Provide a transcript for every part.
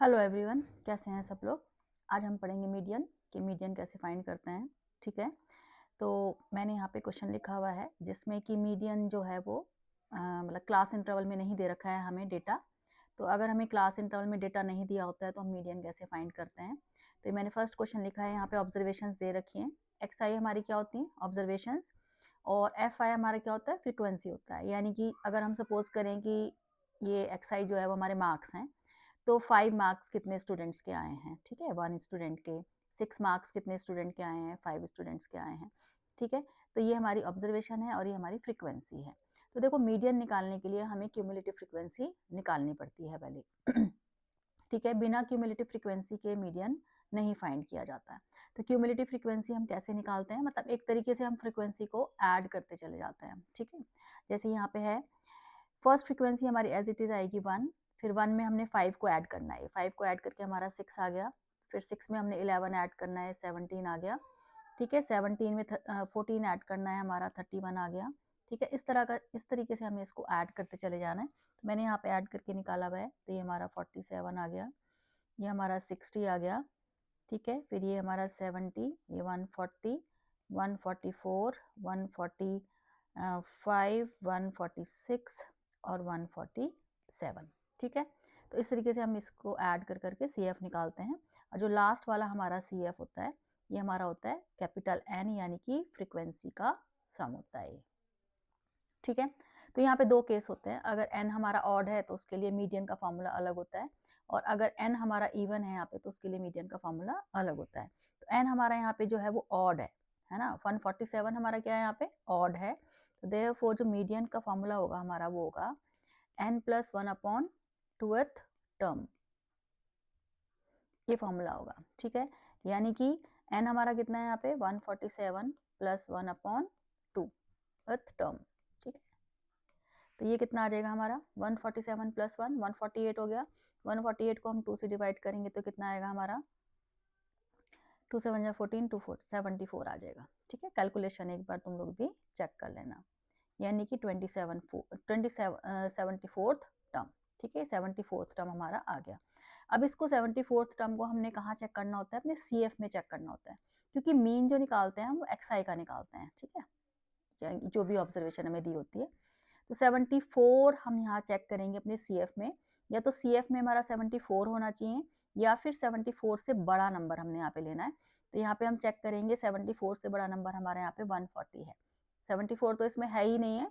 Hello everyone, कैसे हैं सब लोग। आज हम पढ़ेंगे मीडियन कि मीडियन कैसे फाइंड करते हैं। ठीक है, तो मैंने यहाँ पे क्वेश्चन लिखा हुआ है जिसमें कि मीडियन जो है वो मतलब क्लास इंटरवल में नहीं दे रखा है हमें डेटा। तो अगर हमें क्लास इंटरवल में डेटा नहीं दिया होता है तो हम मीडियन कैसे फाइंड करते हैं। तो मैंने फर्स्ट क्वेश्चन लिखा है, यहाँ पे ऑब्जर्वेशंस दे रखी हैं। एक्स आई हमारी क्या होती हैं, ऑब्जर्वेशंस, और एफ आई हमारा क्या होता है, फ्रिक्वेंसी होता है। यानी कि अगर हम सपोज करें कि ये एक्स आई जो है वो हमारे मार्क्स हैं, तो 5 मार्क्स कितने स्टूडेंट्स के आए हैं, ठीक है, 1 स्टूडेंट के। 6 मार्क्स कितने स्टूडेंट के आए हैं, 5 स्टूडेंट्स के आए हैं। ठीक है, तो ये हमारी ऑब्जर्वेशन है और ये हमारी फ्रीक्वेंसी है। तो देखो, मीडियन निकालने के लिए हमें क्यूमुलेटिव फ्रीक्वेंसी निकालनी पड़ती है पहले। ठीक है, बिना क्यूमुलेटिव फ्रीक्वेंसी के मीडियन नहीं फाइंड किया जाता है। तो क्यूमुलेटिव फ्रीक्वेंसी हम कैसे निकालते हैं, मतलब एक तरीके से हम फ्रीक्वेंसी को ऐड करते चले जाते हैं। ठीक है, जैसे यहाँ पे है फर्स्ट फ्रीक्वेंसी हमारी एज इट इज आएगी 1, फिर 1 में हमने 5 को ऐड करना है, 5 को ऐड करके हमारा 6 आ गया, फिर 6 में हमने 11 ऐड करना है, 17 आ गया। ठीक है, 17 में 14 ऐड करना है, हमारा 31 आ गया। ठीक है, इस तरीके से हमें इसको ऐड करते चले जाना है। तो मैंने यहाँ पे ऐड करके निकाला हुआ है, तो ये हमारा 47 आ गया, ये हमारा 60 आ गया। ठीक है, फिर ये हमारा 70, ये 140, 144, 145, 146 और 147। ठीक है, तो इस तरीके से हम इसको ऐड कर करके सी एफ निकालते हैं। और जो लास्ट वाला हमारा सी एफ होता है, ये हमारा होता है कैपिटल एन, यानी कि फ्रीक्वेंसी का सम होता है ये। ठीक है, तो यहाँ पे दो केस होते हैं। अगर एन हमारा ऑड है तो उसके लिए मीडियन का फॉर्मूला अलग होता है, और अगर एन हमारा इवन है यहाँ पे तो उसके लिए मीडियन का फॉर्मूला अलग होता है। तो एन हमारा यहाँ पे जो है वो ऑड है ना, 147 हमारा क्या है, यहाँ पे ऑड है। तो देयरफॉर जो मीडियन का फॉर्मूला होगा हमारा वो होगा n प्लस 1/2th टर्म, ये फॉर्मूला होगा। ठीक है, यानी कि n हमारा कितना है यहाँ पे 147 प्लस 1/2th टर्म। ठीक है, तो ये कितना आ जाएगा हमारा 147 प्लस 1 148 हो गया। 148 को हम 2 से डिवाइड करेंगे तो कितना आएगा हमारा 2 7 जा 14, 2 4 74 आ जाएगा। ठीक है, कैलकुलेशन एक बार तुम लोग भी चेक कर लेना, यानी कि 74th टर्म। ठीक है, 74th टर्म हमारा आ गया। अब इसको 74th टर्म को हमने कहाँ चेक करना होता है, अपने सी एफ में चेक करना होता है, क्योंकि मीन जो निकालते हैं हम वो एक्स आई का निकालते हैं। ठीक है, जो भी ऑब्जर्वेशन हमें दी होती है। तो 74 हम यहाँ चेक करेंगे अपने सी एफ में, या तो सी एफ में हमारा 74 होना चाहिए, या फिर 74 से बड़ा नंबर हमने यहाँ पे लेना है। तो यहाँ पे हम चेक करेंगे, 74 से बड़ा नंबर हमारे यहाँ पे 140 है। 74 तो इसमें है ही नहीं है,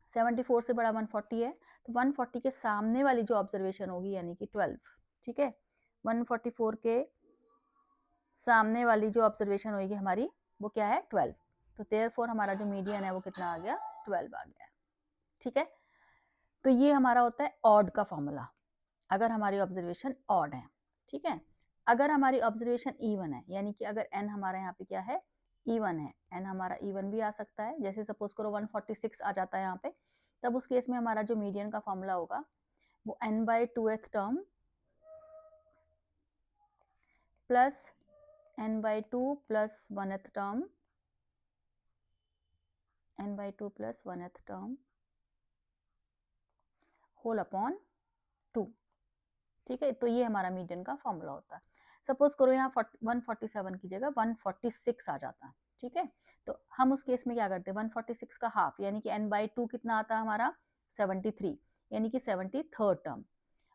74 से बड़ा 140 है। तो 140 के सामने वाली जो ऑब्जर्वेशन होगी, यानी कि 12। ठीक है, 144 के सामने वाली जो ऑब्जर्वेशन होगी हमारी वो क्या है, 12। तो देयरफॉर हमारा जो मीडियन है वो कितना आ गया, 12 आ गया। ठीक है, तो ये हमारा होता है ऑड का फॉर्मूला, अगर हमारी ऑब्जर्वेशन ऑड है। ठीक है, अगर हमारी ऑब्जर्वेशन इवन है, यानी कि अगर एन हमारा यहाँ पे क्या है, इवन है, एन हमारा इवन भी आ सकता है, जैसे सपोज करो 146 आ जाता है यहाँ पे, तब उस केस में हमारा जो मीडियन का फॉर्मूला होगा वो n/2th term plus n/2 plus 1th term, n/2 plus 1th term whole upon 2। ठीक है, तो ये हमारा मीडियन का फॉर्मूला होता है। सपोज करो यहाँ 147 की जगह 146 आ जाता है। ठीक है, तो हम उस केस में क्या करते हैं, 146 का हाफ, यानी कि n/2 कितना आता है हमारा 73, यानी कि 73rd टर्म,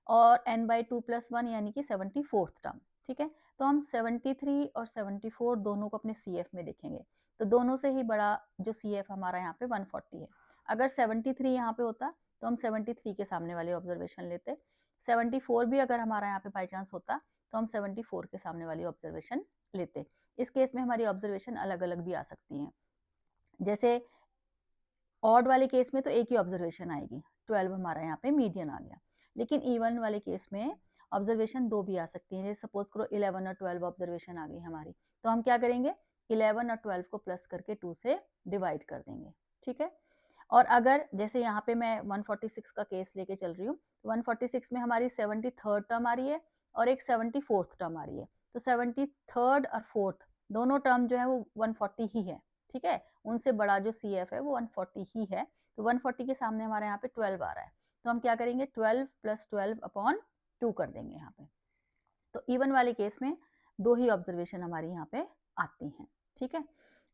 और n/2 प्लस 1 यानी कि 74th टर्म। ठीक है, तो हम 73 और 74 दोनों को अपने सी एफ में देखेंगे, तो दोनों से ही बड़ा जो सी एफ हमारा यहाँ पे 140 है। अगर 73 यहाँ पे होता तो हम 73 के सामने वाली ऑब्जर्वेशन लेते, 74 भी अगर हमारा यहाँ पे बाई चांस होता तो हम 74 के सामने वाली ऑब्जर्वेशन लेते। इस केस में हमारी ऑब्जर्वेशन अलग अलग भी आ सकती हैं, जैसे ऑड वाले केस में तो एक ही ऑब्जर्वेशन आएगी, 12 हमारा यहाँ पे मीडियन आ गया। लेकिन इवन वाले केस में ऑब्जर्वेशन दो भी आ सकती है, जैसे सपोज करो 11 और 12 ऑब्जर्वेशन आ गई हमारी, तो हम क्या करेंगे, 11 और 12 को प्लस करके 2 से डिवाइड कर देंगे। ठीक है, और अगर जैसे यहाँ पे मैं 146 का केस लेके चल रही हूँ, तो 146 में हमारी 73rd टर्म आ रही है और एक 74th टर्म आ रही है, तो 73rd और 4th दोनों टर्म जो है वो 140 ही है। ठीक है, उनसे बड़ा जो सी एफ है वो 140 ही है, तो 140 के सामने हमारे यहाँ पे 12 आ रहा है, तो हम क्या करेंगे 12 प्लस 12 अपॉन 2 कर देंगे यहाँ पे। तो इवन वाले केस में 2 ही ऑब्जर्वेशन हमारी यहाँ पे आती हैं, ठीक है।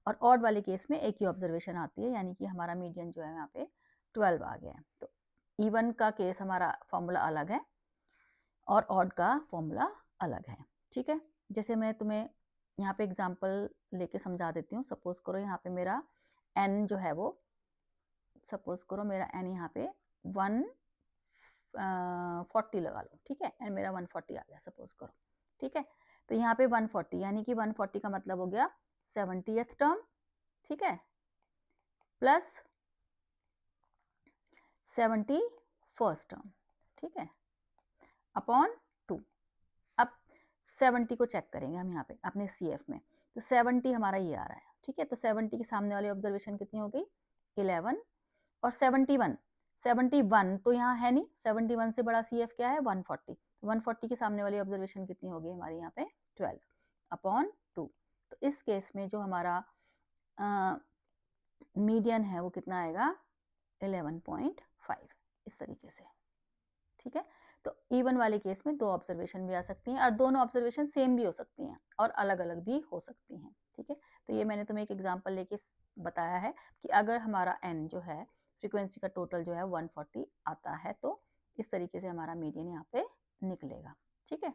और ऑड वाले केस में 1 ही ऑब्जर्वेशन आती है, यानी कि हमारा मीडियन जो है यहाँ पे 12 आ गया है। तो इवन का केस हमारा फॉर्मूला अलग है और ऑड का फॉर्मूला अलग है, ठीक है। जैसे मैं तुम्हें यहाँ पे एग्जांपल लेके समझा देती हूँ। सपोज करो यहाँ पे मेरा n जो है वो, सपोज करो मेरा n यहाँ पे 140 लगा लो, ठीक है। n मेरा 140 आ गया सपोज करो, ठीक है। तो यहाँ पे 140 यानी कि 140 का मतलब हो गया 70th टर्म, ठीक है, प्लस 71st टर्म, ठीक है, अपॉन 2। अब 70 को चेक करेंगे हम यहाँ पे अपने CF में। तो 70 हमारा ये आ रहा है, ठीक है। तो 70 के सामने वाली ऑब्जर्वेशन कितनी हो गई 11, और 71 तो यहाँ है नहीं, 71 से बड़ा CF क्या है 140। 140 के सामने वाली ऑब्जर्वेशन कितनी होगी हमारी यहाँ पे 12 अपॉन 2। तो इस केस में जो हमारा मीडियन है वो कितना आएगा 11.5, इस तरीके से, ठीक है। तो इवन वाले केस में 2 ऑब्जर्वेशन भी आ सकती हैं और दोनों ऑब्जर्वेशन सेम भी हो सकती हैं और अलग अलग भी हो सकती हैं, ठीक है। तो ये मैंने तुम्हें एक एग्जांपल लेके बताया है कि अगर हमारा n जो है फ्रीक्वेंसी का टोटल जो है 140 आता है तो इस तरीके से हमारा मीडियन यहाँ पे निकलेगा, ठीक है।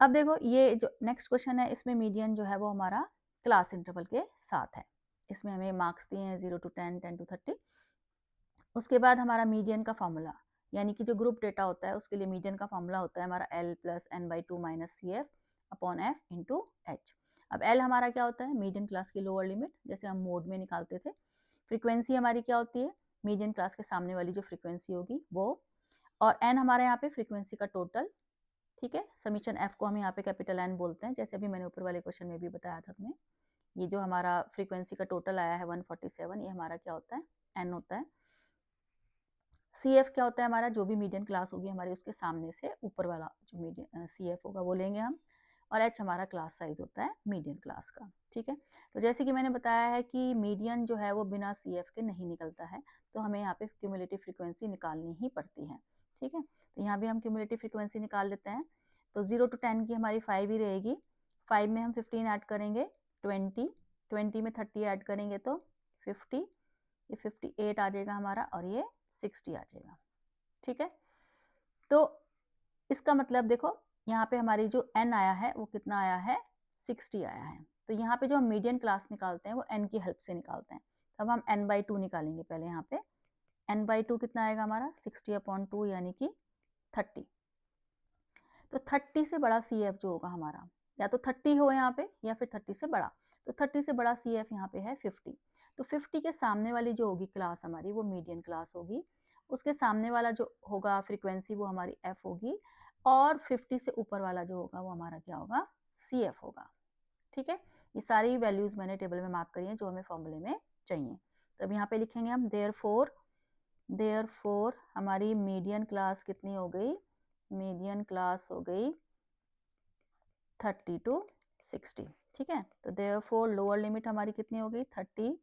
अब देखो ये जो नेक्स्ट क्वेश्चन है इसमें मीडियन जो है वो हमारा क्लास इंटरवल के साथ है। इसमें हमें मार्क्स दिए हैं 0 to 10, 10 to 30। उसके बाद हमारा मीडियन का फॉर्मूला, यानी कि जो ग्रुप डेटा होता है उसके लिए मीडियन का फॉर्मूला होता है हमारा L plus n/2 minus CF upon F into H। अब L हमारा क्या होता है मीडियन क्लास की लोअर लिमिट, जैसे हम मोड में निकालते थे। फ्रीक्वेंसी हमारी क्या होती है मीडियन क्लास के सामने वाली जो फ्रीक्वेंसी होगी वो, और n हमारे यहाँ पे फ्रीक्वेंसी का टोटल, ठीक है। समीशन F को हम यहाँ पे कैपिटल N बोलते हैं, जैसे अभी मैंने ऊपर वाले क्वेश्चन में भी बताया था तुम्हें। ये जो हमारा फ्रीक्वेंसी का टोटल आया है 147, ये हमारा क्या होता है N होता है। CF क्या होता है हमारा, जो भी मीडियन क्लास होगी हमारे उसके सामने से ऊपर वाला जो मीडियन CF होगा वो लेंगे हम, और H हमारा क्लास साइज होता है मीडियन क्लास का, ठीक है। तो जैसे कि मैंने बताया है कि मीडियन जो है वो बिना CF के नहीं निकलता है, तो हमें यहाँ पे क्यूमुलेटिव फ्रीक्वेंसी निकालनी ही पड़ती है, ठीक है। तो यहाँ भी हम क्यूमुलेटिव फ्रीक्वेंसी निकाल लेते हैं। तो 0 to 10 की हमारी 5 ही रहेगी, 5 में हम 15 ऐड करेंगे 20, 20 में 30 ऐड करेंगे तो 50, ये 58 आ जाएगा हमारा, और ये 60 आ जाएगा, ठीक है। तो इसका मतलब देखो यहाँ पे हमारी जो n आया है वो कितना आया है 60 आया है। तो यहाँ पे जो हम मीडियन क्लास निकालते हैं वो n की हेल्प से निकालते हैं। तो अब हम n/2 निकालेंगे पहले। यहाँ पे n/2 कितना आएगा हमारा 60/2 यानी कि 30। तो 30 से बड़ा CF जो होगा हमारा, या तो 30 हो यहाँ पे या फिर 30 से बड़ा, तो 30 से बड़ा CF यहाँ पे है 50। तो 50 के सामने वाली जो होगी क्लास हमारी वो मीडियन क्लास होगी, उसके सामने वाला जो होगा फ्रीक्वेंसी वो हमारी F होगी, और 50 से ऊपर वाला जो होगा वो हमारा क्या होगा CF होगा, ठीक है। ये सारी वैल्यूज मैंने टेबल में मार्क करी हैं जो हमें फॉर्मूले में चाहिए। तो अब यहाँ पे लिखेंगे हम देयरफॉर हमारी मीडियन क्लास कितनी हो गई, मीडियन क्लास हो गई 30 to 60, ठीक है। तो देयरफॉर लोअर लिमिट हमारी कितनी हो गई 30।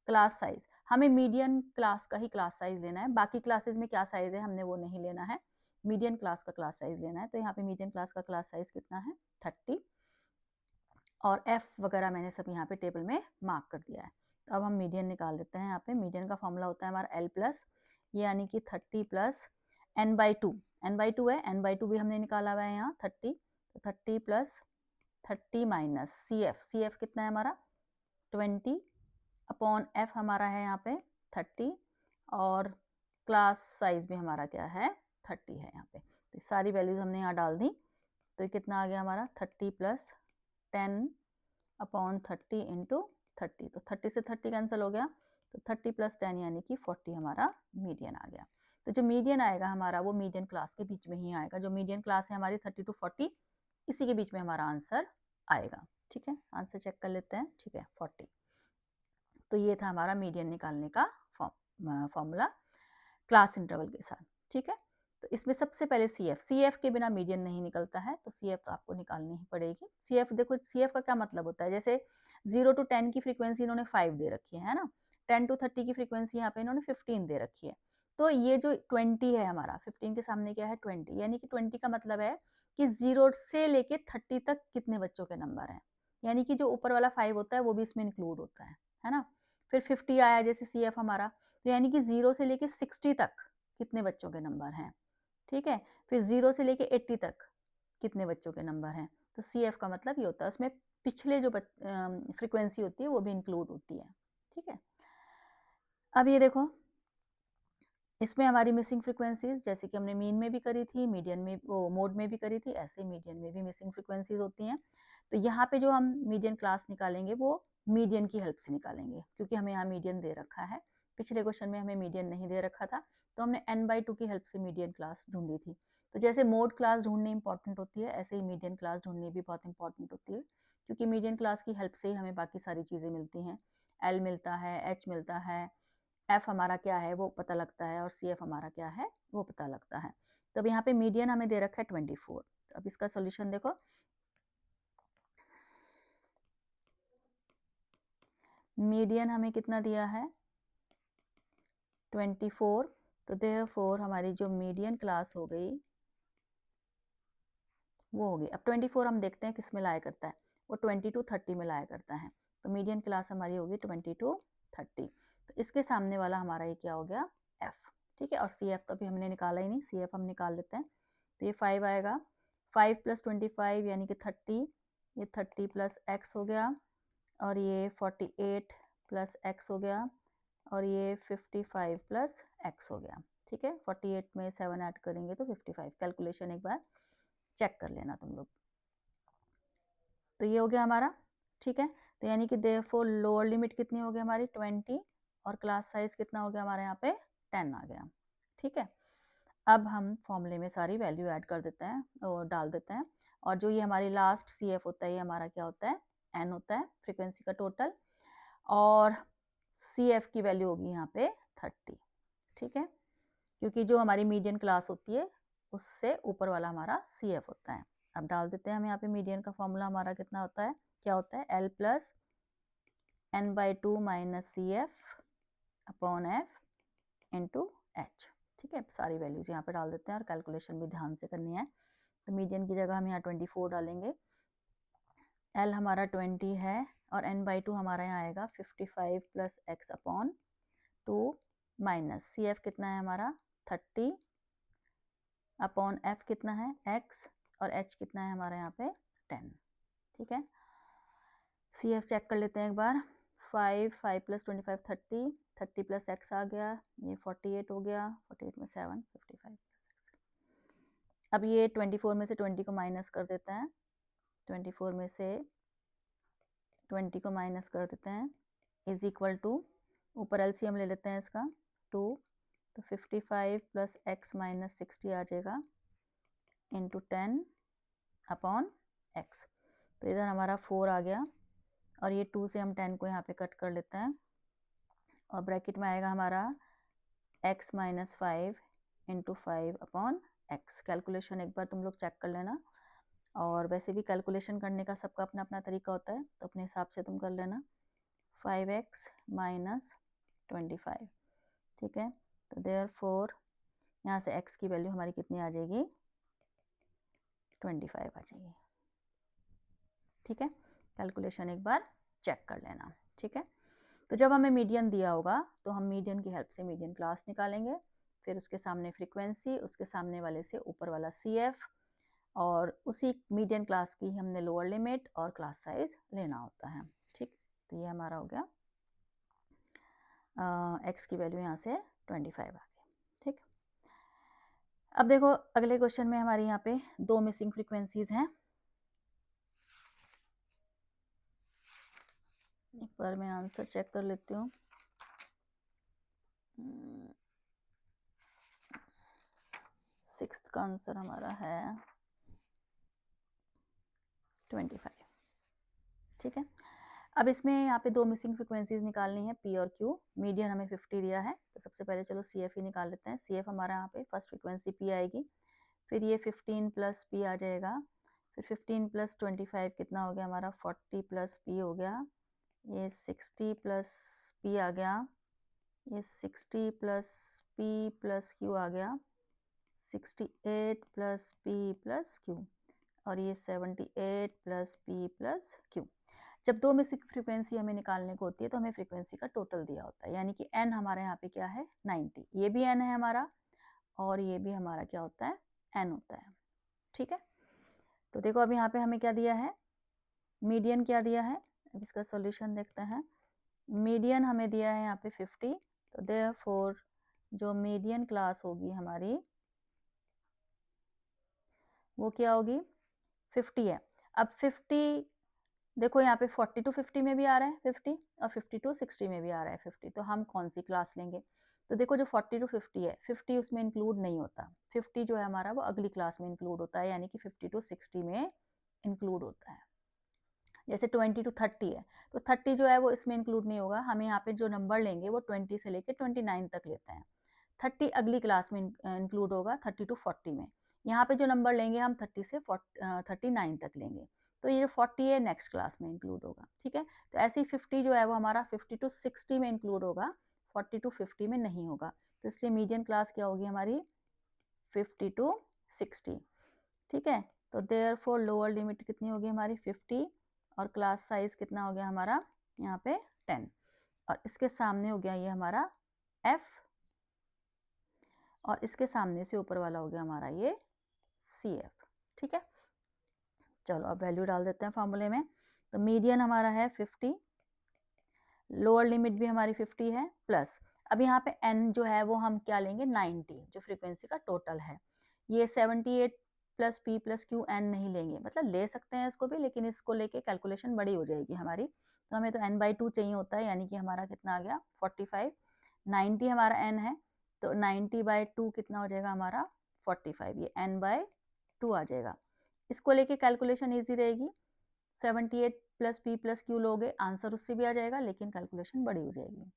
क्लास साइज, हमें मीडियन क्लास का ही क्लास साइज लेना है, बाकी क्लासेस में क्या साइज है हमने वो नहीं लेना है, मीडियन क्लास का क्लास साइज लेना है। तो यहाँ पे मीडियन क्लास का क्लास साइज कितना है 30, और F वगैरह मैंने सब यहाँ पे टेबल में मार्क कर दिया है। तो अब हम मीडियन निकाल लेते हैं। यहाँ पे मीडियन का फॉर्मूला होता है हमारा L प्लस, ये यानी कि 30 प्लस n/2 है, n/2 भी हमने निकाला हुआ है यहाँ 30। तो 30 प्लस 30 माइनस CF कितना है हमारा 20 अपॉन F हमारा है यहाँ पे 30, और क्लास साइज भी हमारा क्या है 30 है यहाँ पे। तो सारी वैल्यूज हमने यहाँ डाल दी। तो ये कितना आ गया हमारा 30 प्लस 10 अपॉन 30 इंटू 30। तो 30 से 30 कैंसिल हो गया, तो 30 प्लस 10 यानी कि 40 हमारा मीडियन आ गया। तो जो मीडियन आएगा हमारा वो मीडियन क्लास के बीच में ही आएगा, जो मीडियन क्लास है हमारी 30 to 40, इसी के बीच में हमारा आंसर आएगा, ठीक है। आंसर चेक कर लेते हैं, ठीक है 40। तो ये था हमारा मीडियन निकालने का फॉर्मूला क्लास इंटरवल के साथ, ठीक है। तो इसमें सबसे पहले CF के बिना मीडियन नहीं निकलता है, तो CF तो आपको निकालनी ही पड़ेगी। CF देखो, CF का क्या मतलब होता है, जैसे 0 to 10 की फ्रीक्वेंसी इन्होंने 5 दे रखी है ना, 10 to 30 की फ्रीक्वेंसी यहाँ पे इन्होंने 15 दे रखी है। तो ये जो 20 है हमारा, 15 के सामने क्या है 20, यानी कि 20 का मतलब है कि 0 से लेके 30 तक कितने बच्चों के नंबर हैं, यानी कि जो ऊपर वाला 5 होता है वो भी इसमें इंक्लूड होता है ना। फिर 50 आया जैसे CF हमारा, तो यानी कि 0 से लेके 60 तक कितने बच्चों के नंबर हैं, ठीक है। फिर 0 से लेके 80 तक कितने बच्चों के नंबर हैं, तो CF का मतलब ये होता है, उसमें पिछले जो फ्रीक्वेंसी होती है वो भी इंक्लूड होती है, ठीक है। अब ये देखो, इसमें हमारी मिसिंग फ्रीक्वेंसीज जैसे कि हमने मीन में भी करी थी, मीडियन में वो मोड में भी करी थी, ऐसे ही मीडियन में भी मिसिंग फ्रीक्वेंसीज होती हैं। तो यहाँ पे जो हम मीडियन क्लास निकालेंगे वो मीडियन की हेल्प से निकालेंगे, क्योंकि हमें यहाँ मीडियन दे रखा है। पिछले क्वेश्चन में हमें मीडियन नहीं दे रखा था, तो हमने n/2 की हेल्प से मीडियन क्लास ढूंढी थी। तो जैसे मोड क्लास ढूंढनी इंपॉर्टेंट होती है, ऐसे ही मीडियन क्लास ढूंढनी भी बहुत इंपॉर्टेंट होती है, क्योंकि मीडियन क्लास की हेल्प से ही हमें बाकी सारी चीज़ें मिलती हैं। L मिलता है, H मिलता है, F हमारा क्या है वो पता लगता है, और CF हमारा क्या है वो पता लगता है। तो अब यहाँ पे मीडियन हमें दे रखा है 24। तो अब इसका सोल्यूशन देखो, मीडियन हमें कितना दिया है 24, तो देयरफॉर हमारी जो मीडियन क्लास हो गई वो होगी। अब 24 हम देखते हैं किस में लाया करता है, वो 20 to 30 में लाया करता है। तो मीडियन क्लास हमारी होगी 20 to 30। तो इसके सामने वाला हमारा ये क्या हो गया F, ठीक है। और CF तो अभी हमने निकाला ही नहीं, CF हम निकाल लेते हैं। तो ये 5 आएगा, 5 + 25 यानी कि 30, ये 30 + x हो गया, और ये 48 + x हो गया, और ये 55 + x हो गया, ठीक है। 48 में 7 ऐड करेंगे तो 55। कैलकुलेशन एक बार चेक कर लेना तुम लोग। तो ये हो गया हमारा, ठीक है। तो यानी कि देयरफॉर लोअर लिमिट कितनी हो गई हमारी 20, और क्लास साइज कितना हो गया हमारे यहाँ पे 10 आ गया, ठीक है। अब हम फॉर्मूले में सारी वैल्यू ऐड कर देते हैं और डाल देते हैं, और जो ये हमारी लास्ट CF होता है ये हमारा क्या होता है N होता है, फ्रीक्वेंसी का टोटल, और CF की वैल्यू होगी यहाँ पे 30, ठीक है, क्योंकि जो हमारी मीडियन क्लास होती है उससे ऊपर वाला हमारा CF होता है। अब डाल देते हैं हम यहाँ पे, मीडियन का फॉर्मूला हमारा कितना होता है, क्या होता है L + n/2 - CF upon F into H, ठीक है। सारी वैल्यूज यहाँ पे डाल देते हैं, और कैलकुलेशन भी ध्यान से करनी है। तो मीडियन की जगह हम यहाँ 24 डालेंगे, L हमारा 20 है, और n/2 हमारा यहाँ आएगा 55 + x अपॉन 2 माइनस CF कितना है हमारा 30 अपॉन F कितना है x, और H कितना है हमारा यहाँ पे 10, ठीक है। CF चेक कर लेते हैं एक बार, 5 + 25 30, 30 + x आ गया, ये 48 हो गया, 48 में 7 55 + x। अब ये 24 में से 20 को माइनस कर देते हैं, 24 में से 20 को माइनस कर देते हैं, इज इक्वल टू, ऊपर LCM ले लेते हैं इसका 2, तो 55 + x - 60 आ जाएगा इंटू 10 अपॉन x। तो इधर हमारा 4 आ गया, और ये 2 से हम 10 को यहाँ पे कट कर लेते हैं, और ब्रैकेट में आएगा हमारा x - 5 into 5 upon x। Calculation एक बार तुम लोग चेक कर लेना, और वैसे भी कैलकुलेशन करने का सबका अपना अपना तरीका होता है, तो अपने हिसाब से तुम कर लेना। 5x - 25, ठीक है। तो देयरफॉर यहाँ से x की वैल्यू हमारी कितनी आ जाएगी 25 आ जाएगी, ठीक है। कैलकुलेशन एक बार चेक कर लेना, ठीक है। तो जब हमें मीडियन दिया होगा तो हम मीडियन की हेल्प से मीडियन क्लास निकालेंगे, फिर उसके सामने फ्रीक्वेंसी, उसके सामने वाले से ऊपर वाला CF, और उसी मीडियन क्लास की हमने लोअर लिमिट और क्लास साइज लेना होता है, ठीक। तो ये हमारा हो गया x की वैल्यू यहाँ से 25 आ गई, ठीक। अब देखो अगले क्वेश्चन में हमारे यहाँ पे 2 मिसिंग फ्रीक्वेंसीज हैं। एक बार मैं आंसर चेक कर लेती हूँ। 6th का आंसर हमारा है 25, ठीक है। अब इसमें यहाँ पे 2 मिसिंग फ्रीक्वेंसीज निकालनी है, P और Q। मीडियन हमें 50 दिया है, तो सबसे पहले चलो CF ही निकाल लेते हैं। CF हमारा यहाँ पे फर्स्ट फ्रीक्वेंसी P आएगी, फिर ये 15 + P आ जाएगा, फिर 15 + 25 कितना हो गया हमारा 40 + P हो गया, ये 60 + P आ गया, ये 60 प्लस पी प्लस क्यू आ गया, 68 प्लस पी प्लस क्यू, और ये 78 प्लस पी प्लस क्यू। जब दो में से फ्रीक्वेंसी हमें निकालने को होती है तो हमें फ्रीक्वेंसी का टोटल दिया होता है, यानी कि n हमारे यहाँ पे क्या है 90, ये भी n है हमारा और ये भी हमारा क्या होता है n होता है। ठीक है, तो देखो अब यहाँ पे हमें क्या दिया है, मीडियन क्या दिया है, अब इसका सॉल्यूशन देखते हैं। मीडियन हमें दिया है यहाँ पे 50, तो देयरफॉर जो मीडियन क्लास होगी हमारी वो क्या होगी 50 है। अब 50 देखो यहाँ पे 40 to 50 में भी आ रहा है 50 और 50 to 60 में भी आ रहा है 50, तो हम कौन सी क्लास लेंगे, तो देखो जो 40 to 50 है 50 उसमें इंक्लूड नहीं होता, 50 जो है हमारा वो अगली क्लास में इंक्लूड होता है, यानी कि 50 to 60 में इंक्लूड होता है। जैसे 20 to 30 है तो 30 जो है वो इसमें इंक्लूड नहीं होगा, हमें यहाँ पे जो नंबर लेंगे वो 20 से लेके 29 तक लेते हैं, 30 अगली क्लास में इंक्लूड होगा 30 to 40 में, यहाँ पे जो नंबर लेंगे हम 30 से 39 तक लेंगे, तो ये जो 40 है नेक्स्ट क्लास में इंक्लूड होगा। ठीक है, तो ऐसे ही 50 जो है वो हमारा 50 to 60 में इंक्लूड होगा, 40 to 50 में नहीं होगा, तो इसलिए मीडियन क्लास क्या होगी हमारी 50 to 60। ठीक है, तो देयरफॉर लोअर लिमिट कितनी होगी हमारी 50 और क्लास साइज कितना हो गया हमारा यहाँ पे 10, और इसके सामने हो गया ये हमारा f, और इसके सामने से ऊपर वाला हो गया हमारा ये CF। ठीक है, चलो अब वैल्यू डाल देते हैं फॉर्मूले में, तो मीडियन हमारा है 50, लोअर लिमिट भी हमारी 50 है, प्लस अब यहाँ पे n जो है वो हम क्या लेंगे 90, जो फ्रीक्वेंसी का टोटल है, ये 78 plus p plus q n नहीं लेंगे, मतलब ले सकते हैं इसको भी, लेकिन इसको लेके कैलकुलेशन बड़ी हो जाएगी हमारी, तो हमें तो n/2 चाहिए होता है, यानी कि हमारा कितना आ गया 45, 90 हमारा n है, तो 90/2 कितना हो जाएगा हमारा 45, ये n/2 आ जाएगा, इसको लेके कैलकुलेशन ईजी रहेगी, 78 प्लस पी प्लस क्यू लोगे आंसर उससे भी आ जाएगा, लेकिन कैलकुलेशन बड़ी हो जाएगी।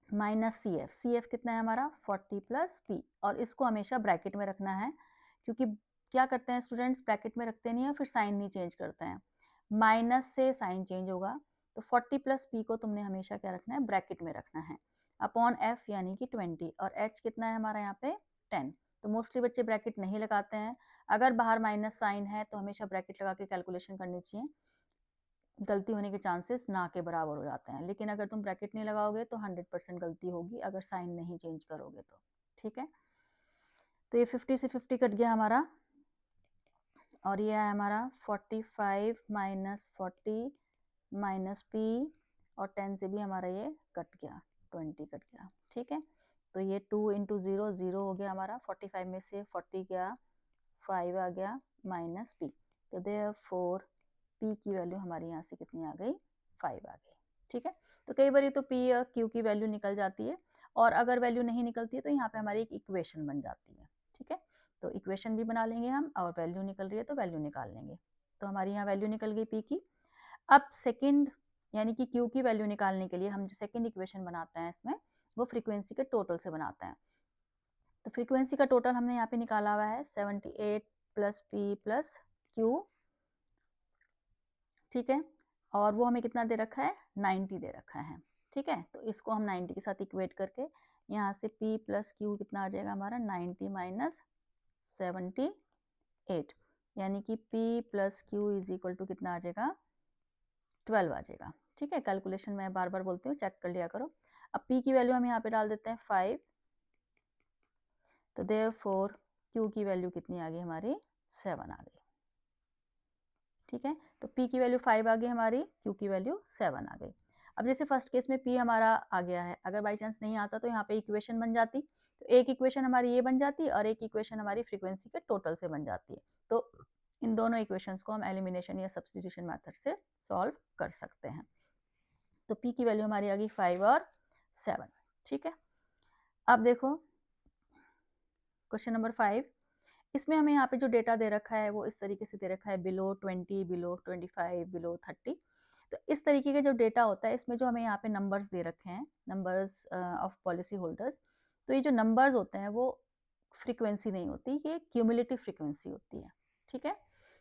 माइनस सी एफ कितना है हमारा 40 प्लस पी, और इसको हमेशा ब्रैकेट में रखना है, क्योंकि क्या करते हैं स्टूडेंट्स ब्रैकेट में रखते नहीं है फिर साइन नहीं चेंज करते हैं, माइनस से साइन चेंज होगा, तो 40 प्लस पी को तुमने हमेशा क्या रखना है ब्रैकेट में रखना है, अपॉन एफ यानी कि 20, और एच कितना है हमारा यहाँ पे 10, तो मोस्टली बच्चे ब्रैकेट नहीं लगाते हैं, अगर बाहर माइनस साइन है तो हमेशा ब्रैकेट लगा के कैलकुलेशन करनी चाहिए, गलती होने के चांसेस ना के बराबर हो जाते हैं, लेकिन अगर तुम ब्रैकेट नहीं लगाओगे तो 100% गलती होगी अगर साइन नहीं चेंज करोगे तो। ठीक है, तो ये 50 से 50 कट गया हमारा, और ये है हमारा 45 माइनस 40 माइनस पी, और 10 से भी हमारा ये कट गया 20 कट गया। ठीक है, तो ये 2 इंटू 0 0 हो गया हमारा, 45 में से 40 गया 5 आ गया माइनस पी, तो देयरफॉर पी की वैल्यू हमारी यहाँ से कितनी आ गई 5 आ गई। ठीक है, तो कई बार तो पी और क्यू की वैल्यू निकल जाती है, और अगर वैल्यू नहीं निकलती है तो यहाँ पे हमारी एक इक्वेशन बन जाती है। ठीक है, तो इक्वेशन भी बना लेंगे हम, और वैल्यू निकल रही है तो वैल्यू निकाल लेंगे, तो हमारी यहाँ वैल्यू निकल गई पी की। अब सेकेंड यानी कि क्यू की वैल्यू निकालने के लिए हम जो सेकेंड इक्वेशन बनाते हैं इसमें वो फ्रीक्वेंसी के टोटल से बनाते हैं, तो फ्रीक्वेंसी का टोटल हमने यहाँ पे निकाला हुआ है 78 प्लस पी प्लस क्यू। ठीक है, और वो हमें कितना दे रखा है 90 दे रखा है। ठीक है, तो इसको हम 90 के साथ इक्वेट करके यहाँ से p प्लस क्यू कितना आ जाएगा हमारा 90 माइनस 78, यानी कि p plus q is equal to कितना आ जाएगा 12 आ जाएगा। ठीक है, कैलकुलेशन मैं बार बार बोलती हूँ चेक कर लिया करो। अब p की वैल्यू हम यहाँ पे डाल देते हैं 5, तो देयरफॉर q की वैल्यू कितनी आ गई हमारी 7 आ गई। ठीक है, तो p की वैल्यू 5 आ गई हमारी, q की वैल्यू 7 आ गई। अब जैसे फर्स्ट केस में p हमारा आ गया है, अगर बाई चांस नहीं आता तो यहाँ पे इक्वेशन बन जाती, तो एक इक्वेशन हमारी ये बन जाती और एक इक्वेशन हमारी फ्रीक्वेंसी के टोटल से बन जाती है, तो इन दोनों इक्वेशंस को हम एलिमिनेशन या सब्स्टिट्यूशन मेथड से सॉल्व कर सकते हैं। तो p की वैल्यू हमारी आ गई 5 और 7। ठीक है, अब देखो क्वेश्चन नंबर 5, इसमें हमें यहाँ पे जो डेटा दे रखा है वो इस तरीके से दे रखा है बिलो 20, बिलो 25, बिलो 30, तो इस तरीके का जो डेटा होता है इसमें जो हमें यहाँ पे नंबर्स दे रखे हैं, नंबर्स ऑफ पॉलिसी होल्डर्स, तो ये जो नंबर्स होते हैं वो फ्रीक्वेंसी नहीं होती, ये क्यूमुलेटिव फ्रीक्वेंसी होती है। ठीक है,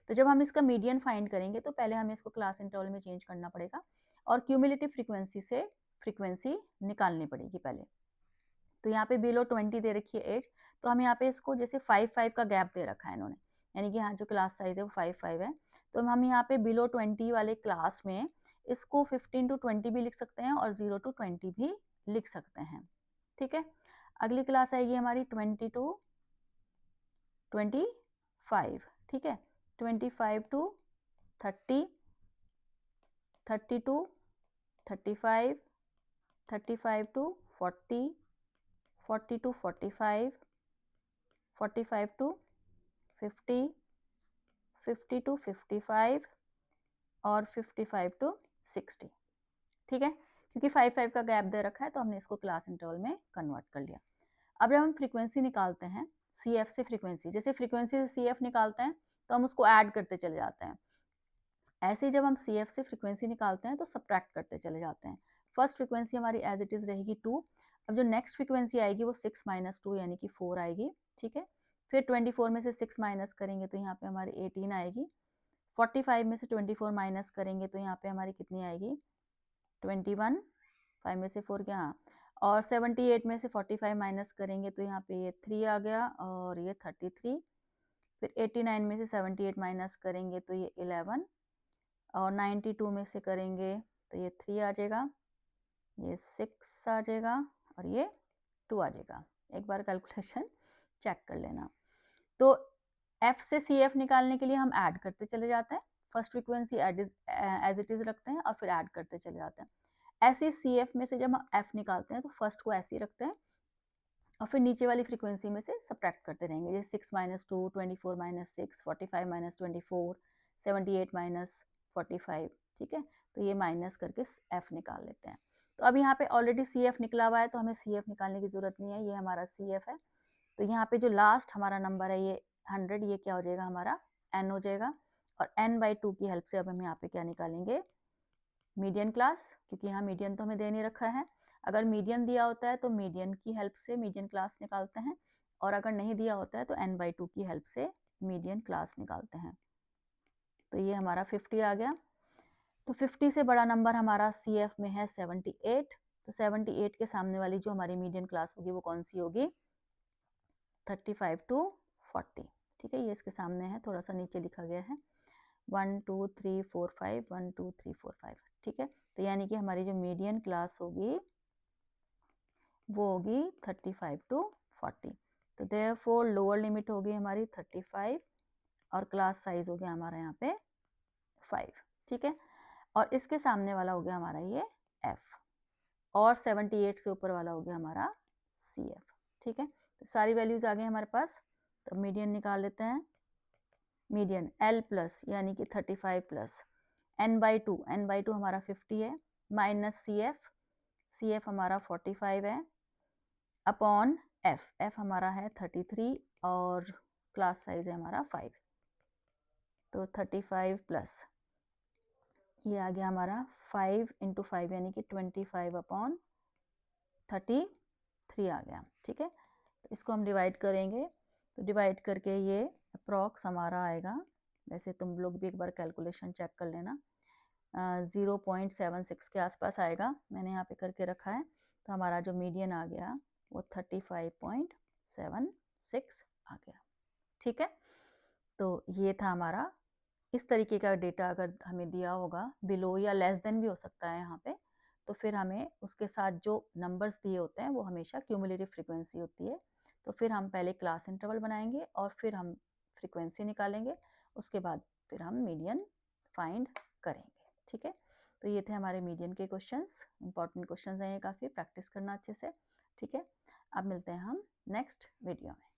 तो जब हम इसका मीडियन फाइंड करेंगे तो पहले हमें इसको क्लास इंटरवल में चेंज करना पड़ेगा, और क्यूमुलेटिव फ्रीक्वेंसी से फ्रीक्वेंसी निकालनी पड़ेगी पहले। तो यहाँ पे बिलो 20 दे रखी है एज, तो हम यहाँ पे इसको जैसे 5 का गैप दे रखा है इन्होंने, यानी कि यहाँ जो क्लास साइज है वो 5 है, तो हम यहाँ पे बिलो 20 वाले क्लास में इसको 15 to 20 भी लिख सकते हैं और 0 to 20 भी लिख सकते हैं। ठीक है, अगली क्लास आएगी हमारी 20 to 25। ठीक है, 25 to 30, 30 to 35, 35 to 40, 40 to 45, 45 to 50, 50 to 55 और 55 to 60। ठीक है, क्योंकि 5 का गैप दे रखा है तो हमने इसको क्लास इंटरवल में कन्वर्ट कर लिया। अब जब हम फ्रीक्वेंसी निकालते हैं CF से फ्रीक्वेंसी, जैसे फ्रीक्वेंसी से CF निकालते हैं तो हम उसको ऐड करते चले जाते हैं, ऐसे ही जब हम CF से फ्रीक्वेंसी निकालते हैं तो सब्ट्रैक्ट करते चले जाते हैं। फर्स्ट फ्रीक्वेंसी हमारी एज इट इज़ रहेगी 2, अब जो नेक्स्ट फ्रीक्वेंसी आएगी वो 6 - 2 यानी कि 4 आएगी। ठीक है, फिर 24 में से 6 माइनस करेंगे तो यहाँ पे हमारी 18 आएगी, 45 में से 24 माइनस करेंगे तो यहाँ पे हमारी कितनी आएगी 21, 5 में से 4 क्या, हाँ, और 78 में से 45 माइनस करेंगे तो यहाँ पे ये 3 आ गया और ये 33, फिर 89 में से 78 माइनस करेंगे तो ये 11 और 92 में से करेंगे तो ये 3 आ जाएगा, ये 6 आ जाएगा और ये 2 आ जाएगा। एक बार कैलकुलेशन चेक कर लेना। तो F से CF निकालने के लिए हम ऐड करते चले जाते हैं, first frequency as it is रखते हैं और फिर ऐड करते चले जाते हैं। ऐसे CF में से जब हम F निकालते हैं तो फर्स्ट को ऐसे ही रखते हैं और फिर नीचे वाली फ्रीक्वेंसी में से सब्ट्रैक्ट करते रहेंगे, जैसे 6 - 2, 24 - 6, 45 - 24, 78 - 45। ठीक है, तो ये माइनस करके F निकाल लेते हैं। तो अब यहाँ पे ऑलरेडी CF निकला हुआ है तो हमें CF निकालने की ज़रूरत नहीं है, ये हमारा CF है। तो यहाँ पे जो लास्ट हमारा नंबर है ये 100, ये क्या हो जाएगा हमारा n हो जाएगा, और n/2 की हेल्प से अब हम यहाँ पे क्या निकालेंगे मीडियन क्लास, क्योंकि यहाँ मीडियन तो हमें दे नहीं रखा है। अगर मीडियन दिया होता है तो मीडियन की हेल्प से मीडियन क्लास निकालते हैं, और अगर नहीं दिया होता है तो n/2 की हेल्प से मीडियन क्लास निकालते हैं। तो ये हमारा 50 आ गया। तो 50 से बड़ा नंबर हमारा CF में है 78, तो 78 के सामने वाली जो हमारी मीडियन क्लास होगी वो कौन सी होगी 35 to 40। ठीक है, ये इसके सामने है, थोड़ा सा नीचे लिखा गया है 1 2 3 4 5, 1 2 3 4 5। ठीक है, तो यानी कि हमारी जो मीडियन क्लास होगी वो होगी 35 to 40। तो देयरफॉर लोअर लिमिट होगी हमारी 35 और क्लास साइज हो गया हमारा यहाँ पे 5। ठीक है, और इसके सामने वाला हो गया हमारा ये F, और 78 से ऊपर वाला हो गया हमारा CF। ठीक है, तो सारी वैल्यूज आ गई हमारे पास। तो मीडियन निकाल लेते हैं, मीडियन L प्लस यानी कि 35 प्लस n/2, n/2 हमारा 50 है, माइनस CF हमारा 45 है, अपॉन F हमारा है 33 और क्लास साइज है हमारा 5। तो 35 प्लस ये आ गया हमारा 5 × 5 यानी कि 25/33 आ गया। ठीक है, तो इसको हम डिवाइड करेंगे, तो डिवाइड करके ये अप्रॉक्स हमारा आएगा, वैसे तुम लोग भी एक बार कैलकुलेशन चेक कर लेना, 0.76 के आसपास आएगा, मैंने यहाँ पे करके रखा है। तो हमारा जो मीडियन आ गया वो 35.76 आ गया। ठीक है, तो ये था हमारा, इस तरीके का डेटा अगर हमें दिया होगा बिलो या लेस देन भी हो सकता है यहाँ पे, तो फिर हमें उसके साथ जो नंबर्स दिए होते हैं वो हमेशा क्यूमुलेटिव फ्रीक्वेंसी होती है। तो फिर हम पहले क्लास इंटरवल बनाएंगे और फिर हम फ्रीक्वेंसी निकालेंगे, उसके बाद फिर हम मीडियन फाइंड करेंगे। ठीक है, तो ये थे हमारे मीडियन के क्वेश्चंस, इंपॉर्टेंट क्वेश्चंस हैं ये, काफ़ी प्रैक्टिस करना अच्छे से। ठीक है, अब मिलते हैं हम नेक्स्ट वीडियो में।